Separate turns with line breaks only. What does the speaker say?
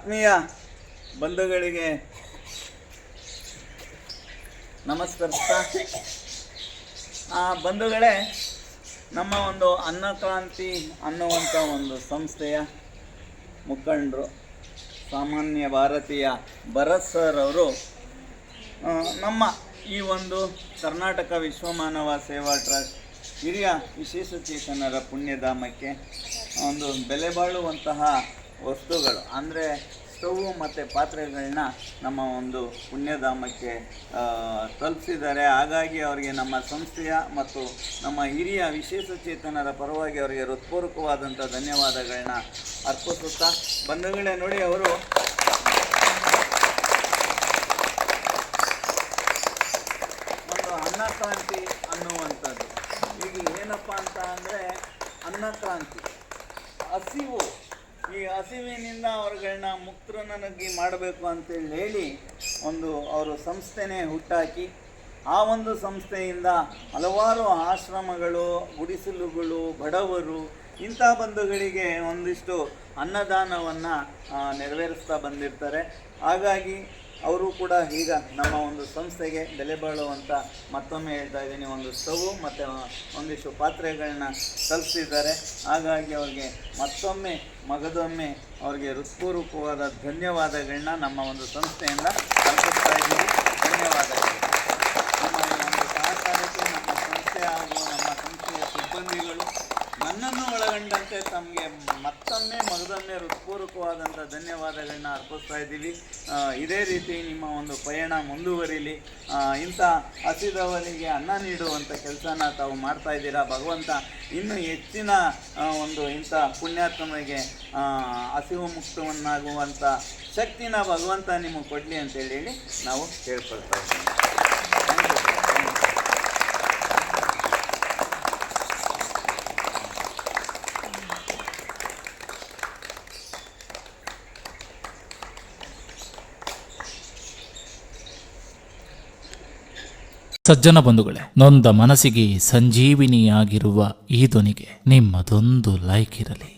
ಆತ್ಮೀಯ ಬಂಧುಗಳಿಗೆ ನಮಸ್ಕರಿಸ್ತಾ, ಬಂಧುಗಳೇ, ನಮ್ಮ ಒಂದು ಅನ್ನಕ್ರಾಂತಿ ಅನ್ನುವಂಥ ಒಂದು ಸಂಸ್ಥೆಯ ಮುಖಂಡರು ಸಾಮಾನ್ಯ ಭಾರತೀಯ ಭರತ್ ಸರ್ ಅವರು ನಮ್ಮ ಈ ಒಂದು ಕರ್ನಾಟಕ ವಿಶ್ವಮಾನವ ಸೇವಾ ಟ್ರಸ್ಟ್ ಹಿರಿಯ ವಿಶೇಷಚೇತನರ ಪುಣ್ಯಧಾಮಕ್ಕೆ ಒಂದು ಬೆಲೆ ಬಾಳುವಂತಹ ವಸ್ತುಗಳು ಅಂದರೆ ಸ್ಟವ್ ಮತ್ತು ಪಾತ್ರೆಗಳನ್ನ ನಮ್ಮ ಒಂದು ಪುಣ್ಯಧಾಮಕ್ಕೆ ತಲುಪಿಸಿದ್ದಾರೆ. ಹಾಗಾಗಿ ಅವರಿಗೆ ನಮ್ಮ ಸಂಸ್ಥೆಯ ಮತ್ತು ನಮ್ಮ ಹಿರಿಯ ವಿಶೇಷಚೇತನರ ಪರವಾಗಿ ಅವರಿಗೆ ಹೃತ್ಪೂರ್ವಕವಾದಂಥ ಧನ್ಯವಾದಗಳನ್ನ ಅರ್ಪಿಸುತ್ತಾ, ಬಂಧುಗಳೇ ನೋಡಿ, ಅವರು ಒಂದು ಅನ್ನಕ್ರಾಂತಿ ಅನ್ನುವಂಥದ್ದು ಈಗ ಏನಪ್ಪ ಅಂತ ಅಂದರೆ ಅನ್ನಕ್ರಾಂತಿ ಹಸಿವು, ಈ ಹಸಿವಿನಿಂದ ಅವ್ರುಗಳನ್ನ ಮುಕ್ತರನ್ನಾಗಿ ಮಾಡಬೇಕು ಅಂತೇಳಿ ಹೇಳಿ ಒಂದು ಅವರು ಸಂಸ್ಥೆನೇ ಹುಟ್ಟಾಕಿ ಆ ಒಂದು ಸಂಸ್ಥೆಯಿಂದ ಹಲವಾರು ಆಶ್ರಮಗಳು, ಗುಡಿಸಲುಗಳು, ಬಡವರು ಇಂಥ ಬಂಧುಗಳಿಗೆ ಒಂದಿಷ್ಟು ಅನ್ನದಾನವನ್ನು ನೆರವೇರಿಸ್ತಾ ಬಂದಿರ್ತಾರೆ. ಹಾಗಾಗಿ ಅವರು ಕೂಡ ಈಗ ನಮ್ಮ ಒಂದು ಸಂಸ್ಥೆಗೆ ಬೆಲೆ ಬಾಳುವಂಥ, ಮತ್ತೊಮ್ಮೆ ಹೇಳ್ತಾ ಇದ್ದೀನಿ, ಒಂದು ಸ್ಟವ್ ಮತ್ತು ಒಂದಿಷ್ಟು ಪಾತ್ರೆಗಳನ್ನ ತಲುಪಿಸಿದ್ದಾರೆ. ಹಾಗಾಗಿ ಅವ್ರಿಗೆ ಮತ್ತೊಮ್ಮೆ ಮಗದೊಮ್ಮೆ ಅವ್ರಿಗೆ ಹೃತ್ಪೂರ್ವಕವಾದ ಧನ್ಯವಾದಗಳನ್ನ ನಮ್ಮ ಒಂದು ಸಂಸ್ಥೆಯಿಂದ ಅರ್ಪಿಸ್ತಾ ಇದ್ದೀವಿ. ಧನ್ಯವಾದಗಳು. ನಮ್ಮ ಈ ಒಂದು ಸಹಕಾರಕ್ಕೆ ನಮ್ಮ ಸಂಸ್ಥೆ ಹಾಗೂ ನಮ್ಮ ಸಂಸ್ಥೆಯ ಸಿಬ್ಬಂದಿಗಳು ನನ್ನನ್ನು ಒಳಗೊಂಡಂತೆ ತಮಗೆ ಮತ್ತೊಮ್ಮೆ ಮಗದೊಮ್ಮೆ ಹೃತ್ಪೂರ್ವಕವಾದಂಥ ಧನ್ಯವಾದಗಳನ್ನ ಅರ್ಪಿಸ್ತಾ ಇದ್ದೀವಿ. ಇದೇ ರೀತಿ ನಿಮ್ಮ ಒಂದು ಪಯಣ ಮುಂದುವರಿಲಿ. ಇಂಥ ಹಸಿದವರಿಗೆ ಅನ್ನ ನೀಡುವಂಥ ಕೆಲಸನ ತಾವು ಮಾಡ್ತಾ ಇದ್ದೀರಾ. ಭಗವಂತ ಇನ್ನೂ ಹೆಚ್ಚಿನ ಒಂದು ಇಂಥ ಪುಣ್ಯಾತ್ಮರಿಗೆ ಹಸಿವು ಮುಕ್ತವನ್ನಾಗುವಂಥ ಶಕ್ತಿನ ಭಗವಂತ ನಿಮಗೆ ಕೊಡಲಿ ಅಂತೇಳಿ ನಾವು ಕೇಳ್ಕೊಳ್ತಾ ಇದ್ದೀವಿ.
ಸಜ್ಜನ ಬಂಧುಗಳೇ, ನೊಂದ ಮನಸ್ಸಿಗೆ ಸಂಜೀವಿನಿಯಾಗಿರುವ ಈ ಧ್ವನಿಗೆ ನಿಮ್ಮದೊಂದು ಲೈಕ್ ಇರಲಿ.